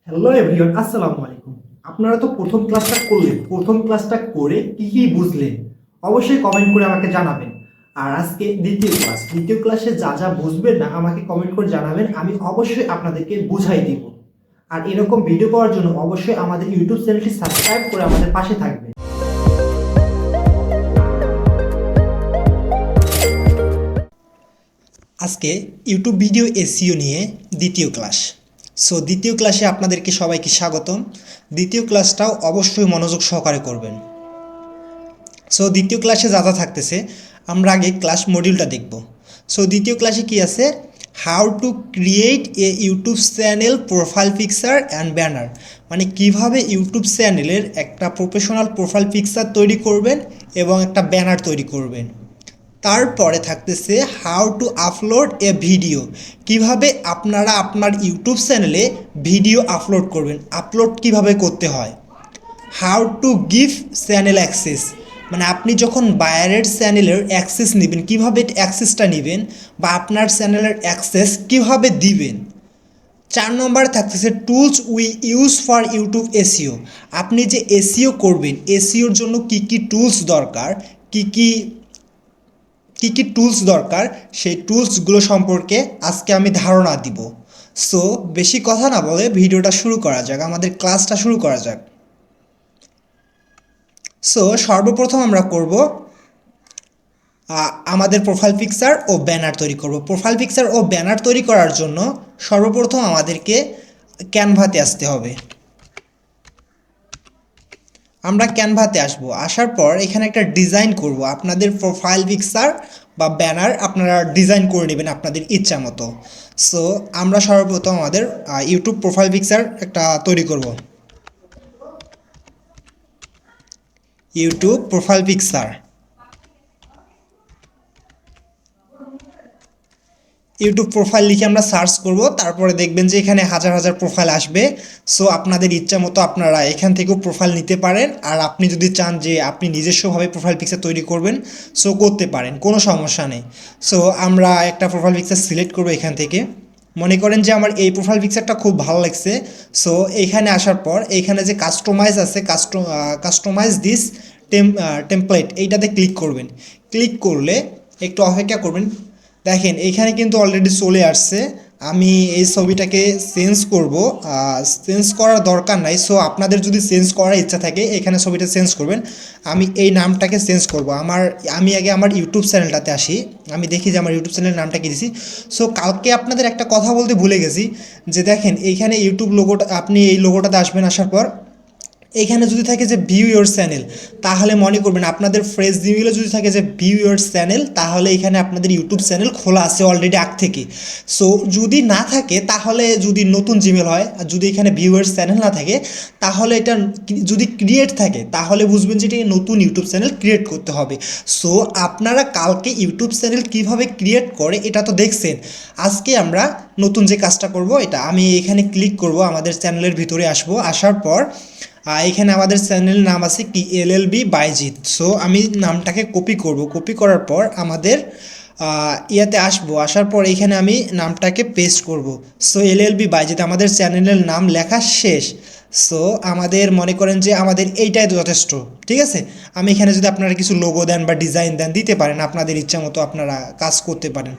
Hello everyone, আসসালামু আলাইকুম। আপনারা তো প্রথম ক্লাসটা করলেন। প্রথম ক্লাসটা করে কি কি বুঝলেন অবশ্যই কমেন্ট করে আমাকে জানাবেন। আর আজকে দ্বিতীয় ক্লাসে যা যা বুঝবেন না আমাকে কমেন্ট করে জানাবেন, আমি অবশ্যই আপনাদেরকে বুঝাই দিব। আর এরকম ভিডিও পাওয়ার জন্য অবশ্যই আমাদের ইউটিউব চ্যানেলটি সাবস্ক্রাইব করে আমাদের পাশে থাকবেন। আজকে ইউটিউব ভিডিও এসইও নিয়ে দ্বিতীয় ক্লাস। দ্বিতীয় ক্লাসে আপনাদেরকে সবাইকে স্বাগতম। দ্বিতীয় ক্লাসটাও অবশ্যই মনোযোগ সহকারে করবেন। দ্বিতীয় ক্লাসে যা যা থাকতেছে, আমরা আগে ক্লাস মডিউলটা দেখব। দ্বিতীয় ক্লাসে কি আছে, how to create a YouTube channel profile picture and banner, মানে কিভাবে ইউটিউব চ্যানেলের একটা প্রফেশনাল প্রোফাইল পিকচার তৈরি করবেন এবং একটা ব্যানার তৈরি করবেন। তারপরে থাকতেছে how to upload A video, কিভাবে আপনারা আপনার ইউটিউব চ্যানেলে ভিডিও আপলোড করবেন, আপলোড কিভাবে করতে হয়। How to give channel access, মানে আপনি যখন বায়ারের চ্যানেলের অ্যাক্সেস নেবেন, কিভাবে অ্যাক্সেসটা নেবেন বা আপনার চ্যানেলের অ্যাক্সেস কিভাবে দিবেন। 4 নম্বরে থাকতেছে tools we use for YouTube SEO, আপনি যে এসইও করবেন এসইওর জন্য কি কি টুলস দরকার, কি কি টুলস দরকার, সেই টুলসগুলো সম্পর্কে আজকে আমি ধারণা দিব। বেশি কথা না বলে ভিডিওটা শুরু করা যাক, আমাদের ক্লাসটা শুরু করা যাক। সর্বপ্রথম আমরা করব আমাদের প্রোফাইল পিকচার ও ব্যানার তৈরি করব। প্রোফাইল পিকচার ও ব্যানার তৈরি করার জন্য সর্বপ্রথম আমাদেরকে ক্যানভাতে আসতে হবে। আমরা ক্যানভাতে আসার পর এখানে একটা ডিজাইন করব। আপনাদের প্রোফাইল পিকচার বা ব্যানার আপনারা ডিজাইন করে নেবেন আপনাদের ইচ্ছা মতো। আমরা সর্বপ্রথম আমাদের ইউটিউব প্রোফাইল পিকচার একটা তৈরি করব। YouTube profile picture, YouTube profile লিখে আমরা সার্চ করব, তারপরে দেখবেন যে এখানে হাজার হাজার প্রোফাইল আসবে। আপনাদের ইচ্ছা মতো আপনারা এখান থেকেও প্রোফাইল নিতে পারেন। আর আপনি যদি চান যে আপনি নিজস্বভাবে প্রোফাইল পিকচার তৈরি করবেন, করতে পারেন, কোনো সমস্যা নেই। আমরা একটা প্রোফাইল পিকচার সিলেক্ট করব এখান থেকে। মনে করেন যে আমার এই প্রোফাইল পিকচারটা খুব ভালো লাগছে। এইখানে আসার পর এইখানে যে কাস্টমাইজ আছে, কাস্টমাইজ দিস টেমপ্লেট, এইটাতে ক্লিক করবেন। ক্লিক করলে একটু অপেক্ষা করবেন। দেখেন এইখানে কিন্তু অলরেডি চলে আসছে। আমি এই ছবিটাকে চেঞ্জ করব, চেঞ্জ করার দরকার নাই। আপনাদের যদি চেঞ্জ করার ইচ্ছা থাকে এখানে ছবিটা চেঞ্জ করবেন। আমি এই নামটাকে চেঞ্জ করব। আমি আগে আমার ইউটিউব চ্যানেলটাতে আসি, আমি দেখি যে আমার ইউটিউব চ্যানেলের নামটা কী দিছি। কালকে আপনাদের একটা কথা বলতে ভুলে গেছি, যে দেখেন এইখানে ইউটিউব লোগোটা, আপনি এই লোগোটাতে আসবেন। আসার পর এইখানে যদি থাকে যে ভিউ ইউর চ্যানেল, তাহলে মনে করবেন আপনাদের ফ্রেশ জিমেইলে যদি থাকে যে ভিউ ইউর চ্যানেল, তাহলে এখানে আপনাদের ইউটিউব চ্যানেল খোলা আছে অলরেডি আগ থেকে। যদি না থাকে, তাহলে যদি নতুন জিমেল হয়, আর যদি এখানে ভিউ ইউর চ্যানেল না থাকে, তাহলে এটা যদি ক্রিয়েট থাকে তাহলে বুঝবেন যে এটা নতুন ইউটিউব চ্যানেল ক্রিয়েট করতে হবে। আপনারা কালকে ইউটিউব চ্যানেল কিভাবে ক্রিয়েট করে এটা তো দেখছেন। আজকে আমরা নতুন যে কাজটা করব, এটা আমি এখানে ক্লিক করব, আমাদের চ্যানেলের ভিতরে আসার পর এখানে আমাদের চ্যানেল নাম আছে কি, এলএলবি বাইজিৎ। আমি নামটাকে কপি করব। কপি করার পর আমাদের ইয়াতে আসার পর এখানে আমি নামটাকে পেস্ট করব। এলএলবি বাইজিৎ আমাদের চ্যানেলের নাম লেখা শেষ। আমাদের মনে করেন যে আমাদের এইটাই যথেষ্ট, ঠিক আছে। আমি এখানে যদি আপনারা কিছু লোগো দেন বা ডিজাইন দেন, দিতে পারেন, আপনাদের ইচ্ছা মতো আপনারা কাজ করতে পারেন।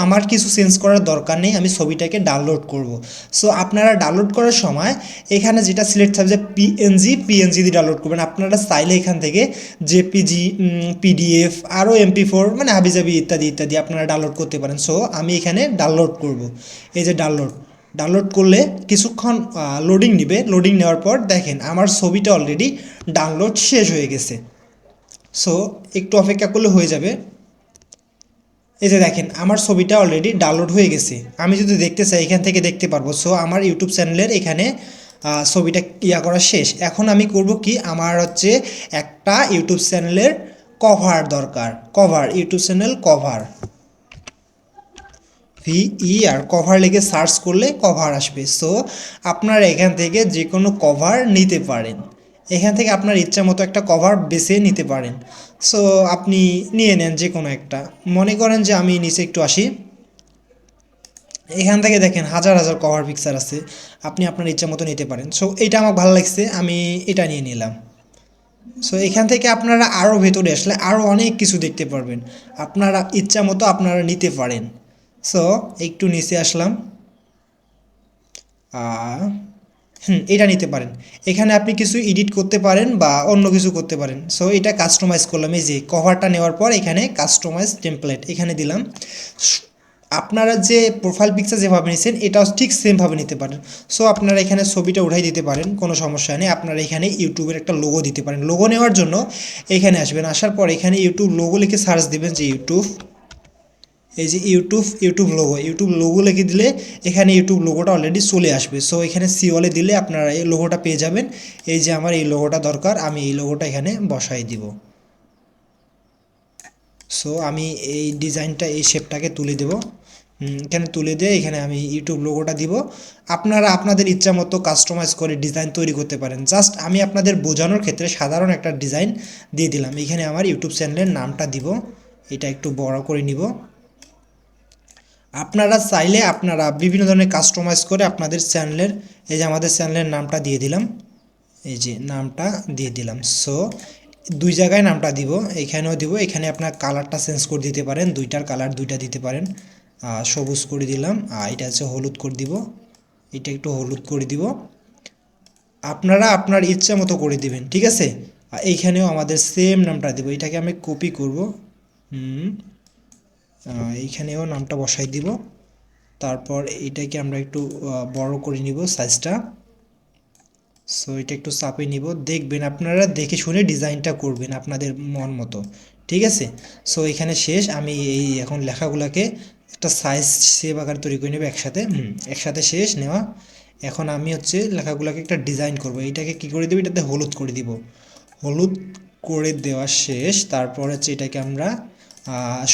আমার কিছু চেঞ্জ করার দরকার নেই, আমি ছবিটাকে ডাউনলোড করব। আপনারা ডাউনলোড করার সময় এখানে যেটা সিলেক্ট থাকবে যে পিএনজি দিয়ে ডাউনলোড করবেন। আপনারা চাইলে এখান থেকে জেপিজি, পিডিএফ, আরও MP4, মানে হাবিজাবি ইত্যাদি ইত্যাদি আপনারা ডাউনলোড করতে পারেন। আমি এখানে ডাউনলোড করব। এই যে ডাউনলোড করলে কিছুক্ষণ লোডিং নেবে। লোডিং নেওয়ার পর দেখেন আমার ছবিটা অলরেডি ডাউনলোড শেষ হয়ে গেছে। একটু অপেক্ষা করলে হয়ে যাবে। এই যে দেখেন আমার ছবিটা অলরেডি ডাউনলোড হয়ে গেছে। আমি যদি দেখতে চাই এখান থেকে দেখতে পারবো। আমার ইউটিউব চ্যানেলের এখানে ছবিটা করা শেষ। এখন আমি করব কি, আমার হচ্ছে একটা ইউটিউব চ্যানেলের কভার দরকার। YouTube channel cover, VER, cover লিখে সার্চ করলে কভার আসবে। আপনারা এখান থেকে যে কোনো কভার নিতে পারেন। এখান থেকে আপনার ইচ্ছা মতো একটা কভার বেছে নিতে পারেন। আপনি নিয়ে নেন যে কোনো একটা। মনে করেন যে আমি নিচে একটু আসি, এখান থেকে দেখেন হাজার হাজার কভার পিকচার আছে, আপনি আপনার ইচ্ছা মতো নিতে পারেন। সো এটা আমার ভালো লাগছে, আমি এটা নিয়ে নিলাম। সো এখান থেকে আপনারা আরও ভেতরে আসলে আরও অনেক কিছু দেখতে পারবেন, আপনারা ইচ্ছা মতো আপনারা নিতে পারেন। সো একটু নিচে আসলাম, এটা নিতে পারেন। এখানে আপনি কিছু এডিট করতে পারেন বা অন্য কিছু করতে পারেন। সো এটা কাস্টমাইজ করলাম, এই যে কভারটা নেওয়ার পর এখানে কাস্টমাইজ টেমপ্লেট এখানে দিলাম। আপনারা যে প্রোফাইল পিকচার যেভাবে নিয়েছেন এটাও ঠিক সেমভাবে নিতে পারেন। সো আপনারা এখানে ছবিটা উঠাই দিতে পারেন, কোনো সমস্যা নেই। আপনারা এখানে ইউটিউবের একটা লোগো দিতে পারেন। লোগো নেওয়ার জন্য এখানে আসবেন, আসার পর এখানে ইউটিউব লোগো লিখে সার্চ দিবেন, যে ইউটিউব, এই যে ইউটিউব লোগো লিখে দিলে এখানে ইউটিউব লোগোটা অলরেডি চলে আসবে। সো এখানে সিওলে দিলে আপনারা এই লোগোটা পেয়ে যাবেন। এই যে আমার এই লোগোটা দরকার, আমি এই লোগোটা এখানে বসাই দিব। সো আমি এই ডিজাইনটা এই শেপটাকে তুলে দেব, এখানে তুলে দিয়ে এখানে আমি ইউটিউব লোগোটা দিব। আপনারা আপনাদের ইচ্ছা মতো কাস্টমাইজ করে ডিজাইন তৈরি করতে পারেন। জাস্ট আমি আপনাদের বোঝানোর ক্ষেত্রে সাধারণ একটা ডিজাইন দিয়ে দিলাম। এখানে আমার ইউটিউব চ্যানেলের নামটা দিব, এটা একটু বড় করে নিব। আপনারা চাইলে আপনারা বিভিন্ন ধরনের কাস্টমাইজ করে আপনাদের চ্যানেলের, এই যে আমাদের চ্যানেলের নামটা দিয়ে দিলাম, এই যে নামটা দিয়ে দিলাম। সো দুই জায়গায় নামটা দিব, এখানেও দিব। এখানে আপনার কালারটা চেঞ্জ করে দিতে পারেন, দুইটার কালার দুইটা দিতে পারেন। সবুজ করে দিলাম, এটা হচ্ছে হলুদ করে দিব, এটা একটু হলুদ করে দিব। আপনারা আপনার ইচ্ছা মতো করে দিবেন, ঠিক আছে। এইখানেও আমাদের সেম নামটা দেব, এটাকে আমি কপি করব, এইখানেও নামটা বসাই দিব। তারপর এইটাকে আমরা একটু বড় করে নিব সাইজটা। সো এটা একটু চাপে নিব, দেখবেন আপনারা দেখে শুনে ডিজাইনটা করবেন আপনাদের মন মতো, ঠিক আছে। সো এখানে শেষ, আমি এই এখন লেখাগুলোকে একটা সাইজ সেভ আকার তৈরি করে নেব একসাথে, একসাথে শেষ নেওয়া। এখন আমি হচ্ছে লেখাগুলোকে একটা ডিজাইন করব, এইটাকে কি করে দেবো, এটাতে হলুদ করে দিব, হলুদ করে দেওয়া শেষ। তারপর হচ্ছে এটাকে আমরা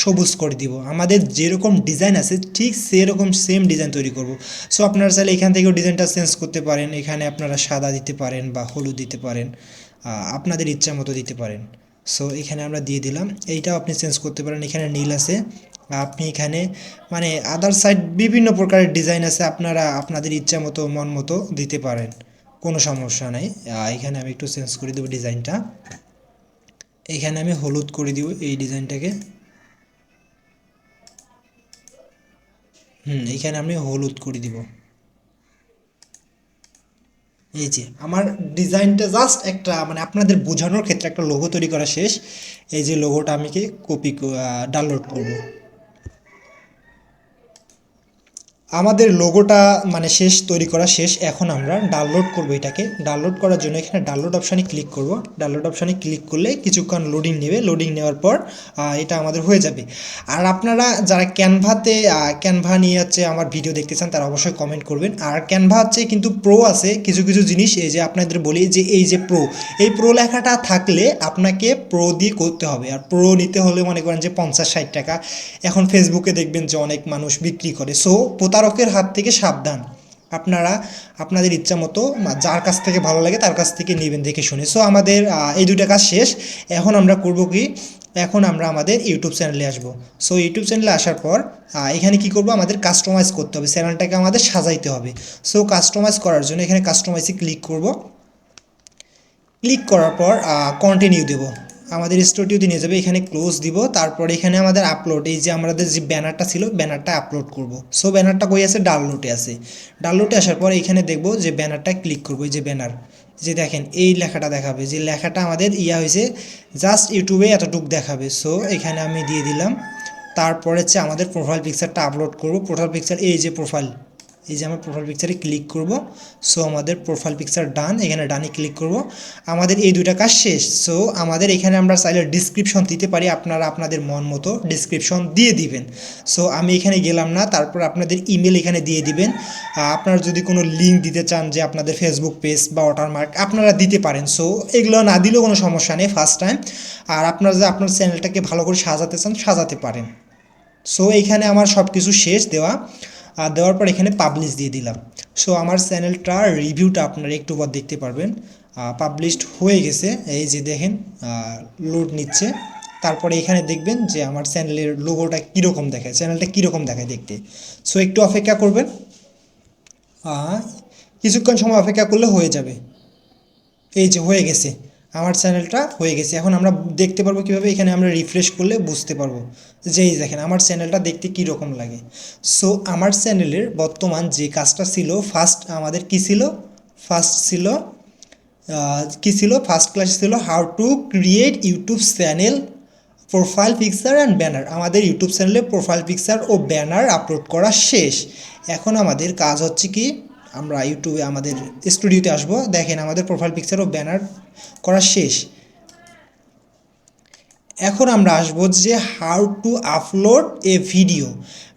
সবুজ করে দিব। আমাদের যেরকম ডিজাইন আছে ঠিক সেরকম সেম ডিজাইন তৈরি করব। সো আপনারা চাইলে এখান থেকেও ডিজাইনটা চেঞ্জ করতে পারেন, এখানে আপনারা সাদা দিতে পারেন বা হলুদ দিতে পারেন, আপনাদের ইচ্ছা মতো দিতে পারেন। সো এখানে আমরা দিয়ে দিলাম, এইটাও আপনি চেঞ্জ করতে পারেন। এখানে নীল আছে, আপনি এখানে মানে আদার সাইড বিভিন্ন প্রকারের ডিজাইন আছে, আপনারা আপনাদের ইচ্ছা মতো মন মতো দিতে পারেন, কোনো সমস্যা নাই। এখানে আমি একটু চেঞ্জ করে দেবো ডিজাইনটা, এখানে আমি হলুদ করে দিব এই ডিজাইনটাকে, এইখানে আমি হলুদ করে দিব। এই যে আমার ডিজাইনটা জাস্ট একটা মানে আপনাদের বোঝানোর ক্ষেত্রে একটা লোগো তৈরি করা শেষ। এই যে লোগোটা আমি কি কপি ডাউনলোড করব। আমাদের লোগোটা মানে শেষ, তৈরি করা শেষ। এখন আমরা ডাউনলোড করব এটাকে। ডাউনলোড করার জন্য এখানে ডাউনলোড অপশানে ক্লিক করব। ডাউনলোড অপশানে ক্লিক করলে কিছুক্ষণ লোডিং নেবে, লোডিং নেওয়ার পর এটা আমাদের হয়ে যাবে। আর আপনারা যারা ক্যানভাতে ক্যানভা নিয়ে হচ্ছে আমার ভিডিও দেখতে চান তারা অবশ্যই কমেন্ট করবেন। আর ক্যানভা হচ্ছে কিন্তু প্রো আছে কিছু কিছু জিনিস, এই যে আপনাদের বলি যে এই যে প্রো, এই প্রো লেখাটা থাকলে আপনাকে প্রো দিয়ে করতে হবে। আর প্রো নিতে হলে মনে করেন যে 50-60 টাকা। এখন ফেসবুকে দেখবেন যে অনেক মানুষ বিক্রি করে। সো প্রতারকের হাত থেকে সাবধান, আপনারা আপনাদের ইচ্ছা মতো যার কাছ থেকে ভালো লাগে তার কাছ থেকে নেবেন দেখে শুনে। সো আমাদের এই দুইটা কাজ শেষ। এখন আমরা করব কি, এখন আমরা আমাদের ইউটিউব চ্যানেলে আসব। সো ইউটিউব চ্যানেলে আসার পর এখানে কি করব, আমাদের কাস্টমাইজ করতে হবে, চ্যানেলটাকে আমাদের সাজাইতে হবে। সো কাস্টমাইজ করার জন্য এখানে কাস্টমাইজে ক্লিক করব। ক্লিক করার পর কন্টিনিউ দেব, আমাদের স্টুডিওতে নিয়ে যাবে, এখানে ক্লোজ দিব। তারপর এখানে আমাদের আপলোড, এই যে আমাদের যে ব্যানারটা ছিল ব্যানারটা আপলোড করব। সো ব্যানারটা কই আছে, ডাউনলোডে আছে। ডাউনলোডে আসার পর এখানে দেখব যে ব্যানারটা ক্লিক করব, এই যে ব্যানার, যে দেখেন এই লেখাটা দেখাবে, যে লেখাটা আমাদের হয়েছে জাস্ট ইউটিউবে এতটুকু দেখাবে। সো এখানে আমি দিয়ে দিলাম। তারপরে হচ্ছে আমাদের প্রোফাইল পিকচারটা আপলোড করব। প্রোফাইল পিকচার, এই যে প্রোফাইল, এই যে আমার প্রোফাইল পিকচারে ক্লিক করব। সো আমাদের প্রোফাইল পিকচার ডান, এখানে ডানে ক্লিক করব। আমাদের এই দুইটা কাজ শেষ। সো আমাদের এখানে আমরা চাইলে ডিসক্রিপশন দিতে পারি, আপনারা আপনাদের মন মতো ডিসক্রিপশন দিয়ে দিবেন। সো আমি এখানে গেলাম না, তারপর আপনাদের ইমেল এখানে দিয়ে দিবেন। আপনারা যদি কোনো লিঙ্ক দিতে চান যে আপনাদের ফেসবুক পেজ বা ওয়াটারমার্ক আপনারা দিতে পারেন। সো এগুলো না দিলেও কোনো সমস্যা নেই ফার্স্ট টাইম। আর আপনারা যে আপনার চ্যানেলটাকে ভালো করে সাজাতে চান সাজাতে পারেন। সো এইখানে আমার সব কিছু শেষ দেওয়া, দেওয়ার পর এখানে পাবলিশ দিয়ে দিলাম। সো আমার চ্যানেলটার রিভিউটা আপনারা একটু পর দেখতে পারবেন, পাবলিশড হয়ে গেছে। এই যে দেখেন লোড নিচ্ছে, তারপরে এখানে দেখবেন যে আমার চ্যানেলের লোগোটা কীরকম দেখায়, চ্যানেলটা কীরকম দেখায় দেখতে। সো একটু অপেক্ষা করবেন, কিছুক্ষণ সময় অপেক্ষা করলে হয়ে যাবে। এই যে হয়ে গেছে, আমার চ্যানেলটা হয়ে গেছে। এখন আমরা দেখতে পারবো কীভাবে, এখানে আমরা রিফ্রেশ করলে বুঝতে পারবো যে এই দেখেন আমার চ্যানেলটা দেখতে কী রকম লাগে। সো আমার চ্যানেলের বর্তমান যে কাজটা ছিল, ফার্স্ট আমাদের কী ছিল, ফার্স্ট ছিল কী ছিল, ফার্স্ট ক্লাস ছিল how to create YouTube channel profile picture and banner. আমাদের ইউটিউব চ্যানেলে প্রোফাইল পিকচার ও ব্যানার আপলোড করা শেষ। এখন আমাদের কাজ হচ্ছে কি, আমরা ইউটিউবে আমাদের স্টুডিওতে আসব। দেখেন আমাদের প্রোফাইল পিকচার ও ব্যানার করা শেষ। এখন আমরা আসবো যে how to upload A video,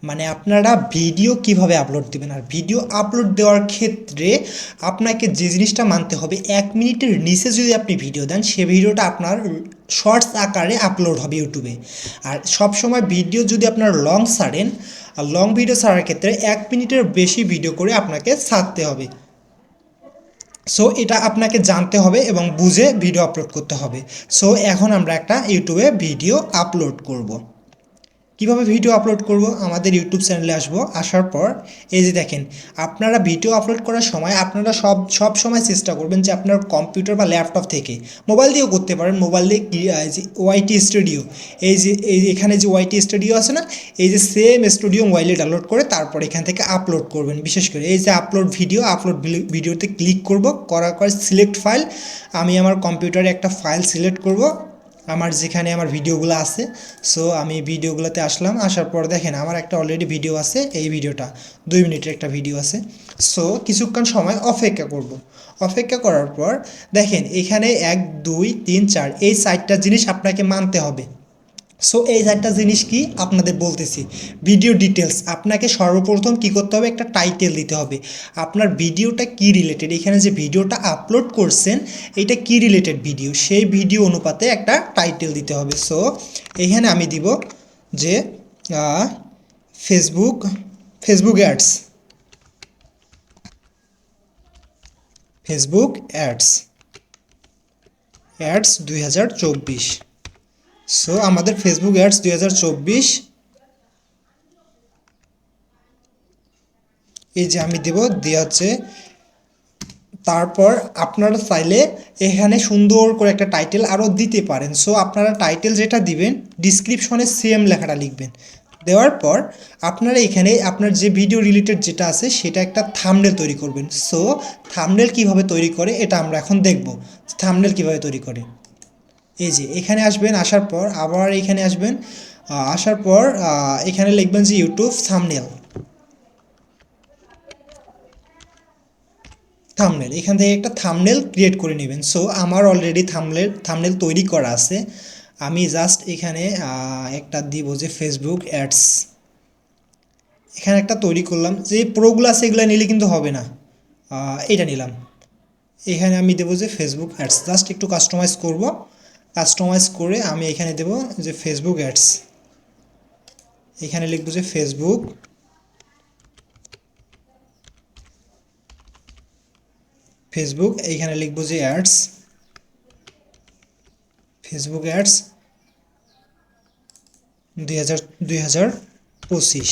মানে আপনারা ভিডিও কিভাবে আপলোড দেবেন। আর ভিডিও আপলোড দেওয়ার ক্ষেত্রে আপনাকে যে জিনিসটা মানতে হবে, 1 মিনিটের নিচে যদি আপনি ভিডিও দেন, সে ভিডিওটা আপনার শর্টস আকারে আপলোড হবে ইউটিউবে। আর সব সময় ভিডিও যদি আপনার লং ছাড়েন, আর লং ভিডিও ছাড়ার ক্ষেত্রে 1 মিনিটের বেশি ভিডিও করে আপনাকে ছাড়তে হবে। সো এটা আপনাকে জানতে হবে এবং বুঝে ভিডিও আপলোড করতে হবে। সো এখন আমরা একটা ইউটিউবে ভিডিও আপলোড করব। কিভাবে ভিডিও আপলোড করব, আমাদের ইউটিউব চ্যানেলে আসব। আসার পর এই যে দেখেন, আপনারা ভিডিও আপলোড করার সময় আপনারা সব সময় চেষ্টা করবেন যে আপনার কম্পিউটার বা ল্যাপটপ থেকে, মোবাইল দিয়েও করতে পারেন, মোবাইল দিয়ে যে ওয়াইটি স্টুডিও, এই এখানে যে ওয়াইটি স্টুডিও আছে না, এই যে সেম স্টুডিও মোবাইলে ডাউনলোড করে তারপর এখান থেকে আপলোড করবেন। বিশেষ করে এই যে আপলোড ভিডিওতে ক্লিক করব, করার পর সিলেক্ট ফাইল, আমি আমার কম্পিউটারে একটা ফাইল সিলেক্ট করব আমার যেখানে আমার ভিডিওগুলো আছে। সো আমি ভিডিওগুলোতে আসলাম, আসার পর দেখেন আমার একটা অলরেডি ভিডিও আছে, এই ভিডিওটা 2 মিনিটের একটা ভিডিও আছে। সো কিছুক্ষণ সময় অপেক্ষা করব। অপেক্ষা করার পর দেখেন এখানে 1 2 3 4 এই 4টা জিনিস আপনাকে মানতে হবে। সো এই 4টা জিনিস কি আপনাদের বলতেছি। ভিডিও ডিটেলস, আপনাকে সর্বপ্রথম কি করতে হবে, একটা টাইটেল দিতে হবে। আপনার ভিডিওটা কি রিলেটেড, এখানে যে ভিডিওটা আপলোড করছেন এটা কি রিলেটেড ভিডিও, সেই ভিডিও অনুপাতে একটা টাইটেল দিতে হবে। সো এখানে আমি দিব যে Facebook ads, Facebook ads 2024। So আমাদের ফেসবুক অ্যাডস 2024, এই যে আমি দেব দেওয়া হচ্ছে। তারপর আপনারা চাইলে এখানে সুন্দর করে একটা টাইটেল আরও দিতে পারেন। সো আপনারা টাইটেল যেটা দিবেন ডিসক্রিপশনে সেম লেখাটা লিখবেন। দেওয়ার পর আপনারা এখানে আপনার যে ভিডিও রিলেটেড যেটা আছে সেটা একটা থাম্বনেল তৈরি করবেন। সো থাম্বনেল কিভাবে তৈরি করে এটা আমরা এখন দেখব, থাম্বনেল কিভাবে তৈরি করে। এই যে এখানে আসবেন, আসার পর আবার এখানে আসবেন, আসার পর এখানে লিখবেন যে ইউটিউব থাম্বনেল, এখান থেকে একটা থাম্বনেল ক্রিয়েট করে নেবেন। সো আমার অলরেডি থাম্বনেল তৈরি করা আছে। আমি জাস্ট এখানে একটা দিব যে ফেসবুক অ্যাডস, এখানে একটা তৈরি করলাম। যে প্রোগুলো আছে এগুলো নিলে কিন্তু হবে না, এটা নিলাম। এখানে আমি দেবো যে ফেসবুক অ্যাডস, জাস্ট একটু কাস্টমাইজ করব। কাস্টমাইজ করে আমি এখানে দেব যে ফেসবুক অ্যাডস, এখানে লিখব যে ফেসবুক এইখানে লিখব যে ads, Facebook ads 2025।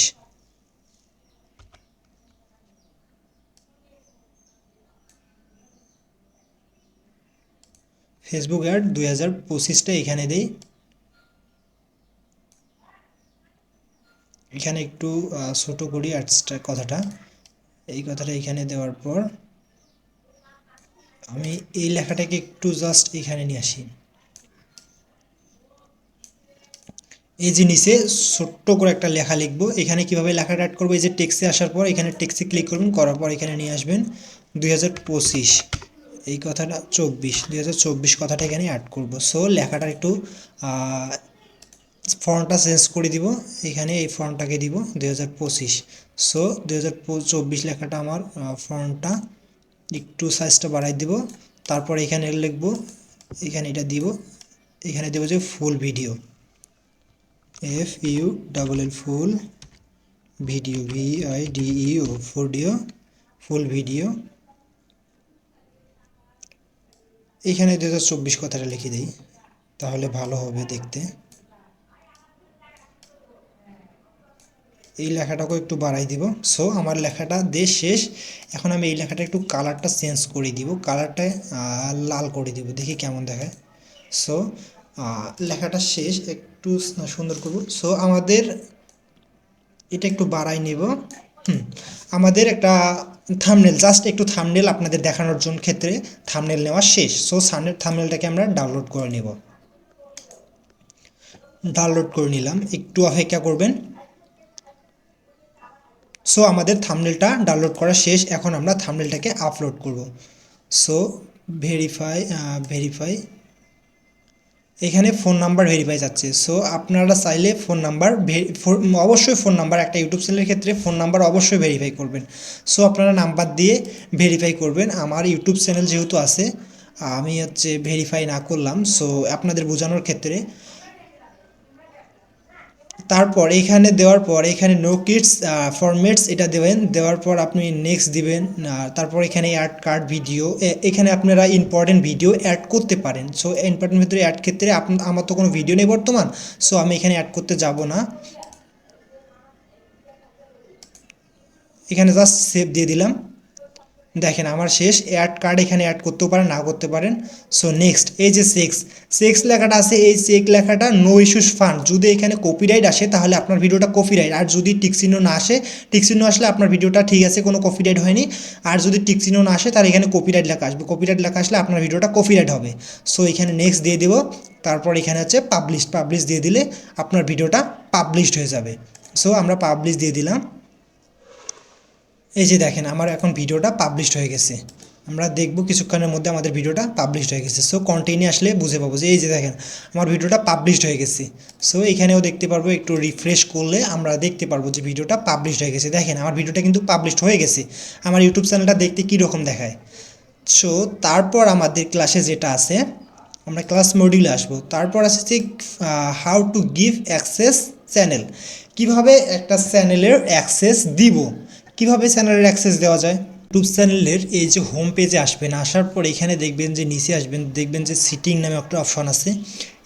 Facebook ad 2025টা এখানে দিই। এখানে একটু ছোট করি অ্যাডসটা, কথাটা, এই কথাটা এখানে দেওয়ার পর আমি এই লেখাটাকে একটু জাস্ট এখানে নিয়ে আসি। এই যে নিচে ছোট্ট করে একটা লেখা লিখবো। এখানে কিভাবে লেখাটা অ্যাড করবো, এই যে টেক্সটে আসার পর এখানে টেক্সটে ক্লিক করবেন, করার পর এখানে নিয়ে আসবেন 2025, এই কথাটা 2024 কথাটা এখানে অ্যাড করবো। সো লেখাটার একটু ফন্টটা চেঞ্জ করে দিব, এখানে এই ফন্টটাকে দিব 2025। সো 2024 লেখাটা আমার ফন্টটা একটু সাইজটা বাড়াই দিব। তারপর এখানে লিখবো, এখানে এটা দিব, এখানে দেবো যে full video, FULL full video, VIDEO full video. এখানে 2024 কথাটা লিখে দিই, তাহলে ভালো হবে দেখতে। এই লেখাটাকেও একটু বাড়াই দিব। সো আমার লেখাটা দিয়ে শেষ। এখন আমি এই লেখাটা একটু কালারটা চেঞ্জ করে দিব, কালারটা লাল করে দিব, দেখি কেমন দেখায়। সো লেখাটা শেষ, একটু সুন্দর করব। সো আমাদের এটা একটু বাড়াই নেব। আমাদের একটা থাম্বনেল, জাস্ট একটু থাম্বনেল আপনাদের দেখানোর জন্য ক্ষেত্রে থাম্বনেল নেওয়া শেষ। সো থাম্বনেলটাকে আমরা ডাউনলোড করে নেব। ডাউনলোড করে নিলাম, একটু অপেক্ষা করবেন। সো আমাদের থাম্বনেলটা ডাউনলোড করা শেষ। এখন আমরা থাম্বনেলটাকে আপলোড করব। সো ভেরিফাই, এখানে ফোন নাম্বার ভেরিফাই যাচ্ছে। সো আপনারা চাইলে ফোন নাম্বার অবশ্যই ফোন নাম্বার, একটা ইউটিউব চ্যানেলের ক্ষেত্রে ফোন নাম্বার অবশ্যই ভেরিফাই করবেন। সো আপনারা নাম্বার দিয়ে ভেরিফাই করবেন। আমার ইউটিউব চ্যানেল যেহেতু আছে, আমি হচ্ছে ভেরিফাই না করলাম, সো আপনাদের বোঝানোর ক্ষেত্রে। তারপর এখানে দেওয়ার পর এখানে নো কিডস ফরম্যাটস এটা দেবেন, দেওয়ার পর আপনি নেক্সট দিবেন। তারপর এখানে অ্যাড কার্ড ভিডিও, এখানে আপনারা ইম্পর্টেন্ট ভিডিও অ্যাড করতে পারেন। সো ইম্পর্টেন্ট ভিডিও অ্যাড ক্ষেত্রে আমার তো কোনো ভিডিও নেই বর্তমান, সো আমি এখানে অ্যাড করতে যাব না। এখানে জাস্ট সেভ দিয়ে দিলাম। দেখেন আমার শেষ। অ্যাড কার্ড এখানে অ্যাড করতেও পারেন, না করতে পারেন। সো নেক্সট, এই যে সেক্স লেখাটা আছে, এই চেক লেখাটা নো ইস্যুস ফান্ড, যদি এখানে কপিরাইট আসে তাহলে আপনার ভিডিওটা কপিরাইট, আর যদি টিকচিহ্ন না আসে, টিকচিহ্ন আসলে আপনার ভিডিওটা ঠিক আছে, কোনো কপিরাইট হয়নি। আর যদি টিকচিহ্ন না আসে তাহলে এখানে কপিরাইট লেখা আসবে, কপিরাইট লেখা আসলে আপনার ভিডিওটা কপিরাইট হবে। সো এখানে নেক্সট দিয়ে দেবো। তারপর এখানে হচ্ছে পাবলিশ দিয়ে দিলে আপনার ভিডিওটা পাবলিশড হয়ে যাবে। সো আমরা পাবলিশ দিয়ে দিলাম। এই যে দেখেন আমার এখন ভিডিওটা পাবলিশড হয়ে গেছে। আমরা দেখব কিছুক্ষণের মধ্যে আমাদের ভিডিওটা পাবলিশড হয়ে গেছে। সো কন্টিনিউ আসলে বুঝে পাবো যে এই যে দেখেন আমার ভিডিওটা পাবলিশড হয়ে গেছে। সো এখানেও দেখতে পারবো, একটু রিফ্রেশ করলে আমরা দেখতে পারবো যে ভিডিওটা পাবলিশড হয়ে গেছে। দেখেন আমার ভিডিওটা কিন্তু পাবলিশড হয়ে গেছে। আমার ইউটিউব চ্যানেলটা দেখতে কীরকম দেখায়। সো তারপর আমাদের ক্লাসে যেটা আছে, আমরা ক্লাস মডিউলে আসবো। তারপর আছে যে how to give access channel, কিভাবে একটা চ্যানেলের অ্যাক্সেস দিব, কিভাবে চ্যানেলের অ্যাক্সেস দেওয়া যায়। ইউটিউব চ্যানেলের এই যে হোম পেজে আসবেন, আসার পর এখানে দেখবেন যে নিচে আসবেন, দেখবেন যে সিটিং নামে একটা অপশন আছে।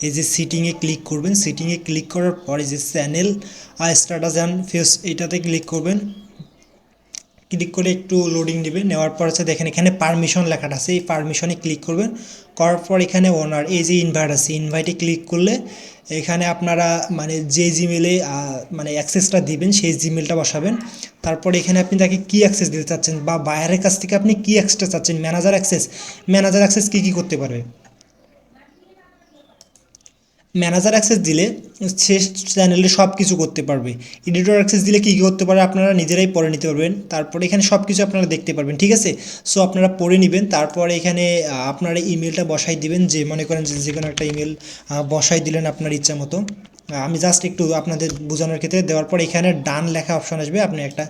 এই যে সিটিংয়ে ক্লিক করবেন, সিটিংয়ে ক্লিক করার পর এই যে চ্যানেল স্ট্যাটাস অ্যান্ড ফেস, এটাতে ক্লিক করবেন। ক্লিক করে একটু লোডিং নেবে, নেওয়ার পর আছে দেখেন এখানে পারমিশন লেখাটা আছে, এই পারমিশনে ক্লিক করবেন। করার পর এখানে ওনার এই যে ইনভাইট আছে, ইনভাইটে ক্লিক করলে এখানে আপনারা মানে যে জিমেলে মানে অ্যাক্সেসটা দিবেন সেই জিমেলটা বসাবেন। তারপর এখানে আপনি তাকে কী অ্যাক্সেস দিতে চাচ্ছেন, বা বায়ারের কাছ থেকে আপনি কী অ্যাক্সেসটা চাচ্ছেন, ম্যানেজার অ্যাক্সেস কী কী করতে পারবে। ম্যানেজার অ্যাক্সেস দিলে সে চ্যানেলে সব কিছু করতে পারবে। এডিটর অ্যাক্সেস দিলে কী কী করতে পারে আপনারা নিজেরাই পড়ে নিতে পারবেন। তারপরে এখানে সব কিছু আপনারা দেখতে পারবেন, ঠিক আছে। সো আপনারা পড়ে নেবেন। তারপরে এখানে আপনারা ইমেলটা বসাই দিবেন, যে মনে করেন যে কোনো একটা ইমেল বসাই দিলেন আপনার ইচ্ছা মতো। আমি জাস্ট একটু আপনাদের বোঝানোর ক্ষেত্রে দেওয়ার পর এখানে ডান লেখা অপশন আসবে, আপনি একটা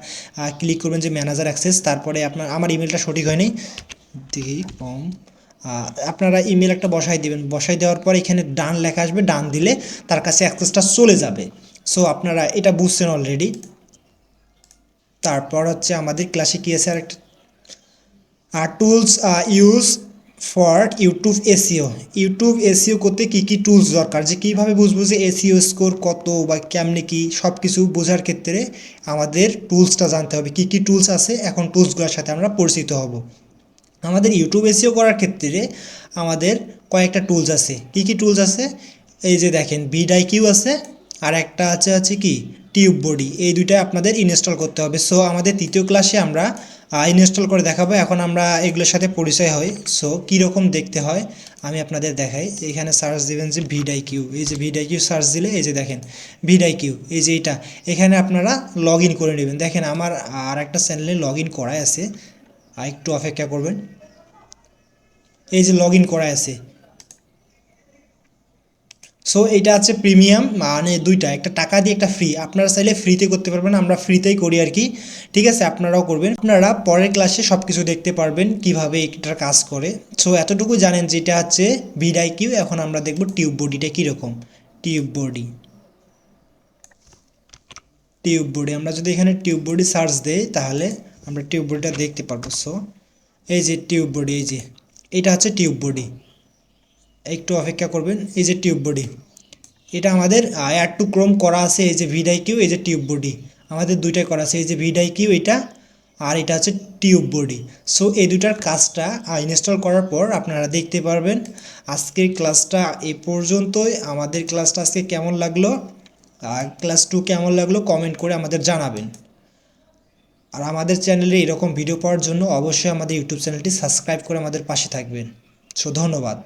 ক্লিক করবেন যে ম্যানেজার অ্যাক্সেস। তারপরে আমার ইমেলটা সঠিক হয়নি, দেখি কম, আপনারা ইমেল একটা বসাই দিবেন। বসাই দেওয়ার পর এখানে ডান লেখা আসবে, ডান দিলে তার কাছে অ্যাক্সেসটা চলে যাবে। সো আপনারা এটা বুঝছেন অলরেডি। তারপর হচ্ছে আমাদের ক্লাসে কী আছে আরেকটা, tools use for YouTube SEO. YouTube SEO করতে কী কী টুলস দরকার, যে কীভাবে বুঝবো যে এসিও স্কোর কত বা কেমনে কী, সব কিছু বোঝার ক্ষেত্রে আমাদের টুলসটা জানতে হবে, কী কী টুলস আছে। এখন টুলসগুলোর সাথে আমরা পরিচিত হব। আমাদের ইউটিউব এসইও করার ক্ষেত্রে আমাদের কয়েকটা টুলস আছে। কী কী টুলস আছে, এই যে দেখেন ভিডআইকিউ আছে, আর একটা আছে কি টিউব বডি, এই দুইটা আপনাদের ইনস্টল করতে হবে। সো আমাদের তৃতীয় ক্লাসে আমরা ইনস্টল করে দেখাবো। এখন আমরা এগুলোর সাথে পরিচয় হই। সো কীরকম দেখতে হয় আমি আপনাদের দেখাই। এখানে সার্চ দেবেন যে ভিডআইকিউ, এই যে ভিডআইকিউ সার্চ দিলে এই যে দেখেন ভিডআইকিউ, এই যে এইটা, এখানে আপনারা লগ ইন করে নেবেন। দেখেন আমার আর একটা চ্যানেলে লগ ইন করাই আছে, একটু অপেক্ষা করবেন। এই যে লগ ইন করা আছে। সো এটা আছে প্রিমিয়াম, মানে দুইটা, একটা টাকা দিয়ে একটা ফ্রি। আপনারা চাইলে ফ্রিতে করতে পারবেন, আমরা ফ্রিতেই করি আর কি, ঠিক আছে, আপনারাও করবেন। আপনারা পরের ক্লাসে সব কিছু দেখতে পারবেন কিভাবে এটার কাজ করে। সো এতটুকু জানেন যেটা হচ্ছে ভিডআইকিউ। এখন আমরা দেখব টিউব বডিটা কীরকম। টিউব বডি আমরা যদি এখানে টিউব বডি সার্চ দেই তাহলে আমরা টিউব বডিটা দেখতে পারবো। সো এই যে টিউব বডি, এই যে এটা হচ্ছে টিউব বডি, একটু অপেক্ষা করবেন। এই যে টিউব বডি, এটা আমাদের অ্যাড টু ক্রোম করা আছে। এই যে ভিডআইকিউ, এই যে টিউব বডি, আমাদের দুইটাই করা আছে, এই যে ভিডিকিউ এটা আর এটা হচ্ছে টিউব বডি। সো এই দুটার কাজটা ইনস্টল করার পর আপনারা দেখতে পারবেন। আজকের ক্লাসটা এই পর্যন্তই। আমাদের ক্লাসটা আজকে কেমন লাগলো, ক্লাস 2 কেমন লাগলো কমেন্ট করে আমাদের জানাবেন। আর আমাদের চ্যানেলে এরকম ভিডিও পাওয়ার জন্য অবশ্যই আমাদের ইউটিউব চ্যানেলটি সাবস্ক্রাইব করে আমাদের পাশে থাকবেন। সো ধন্যবাদ।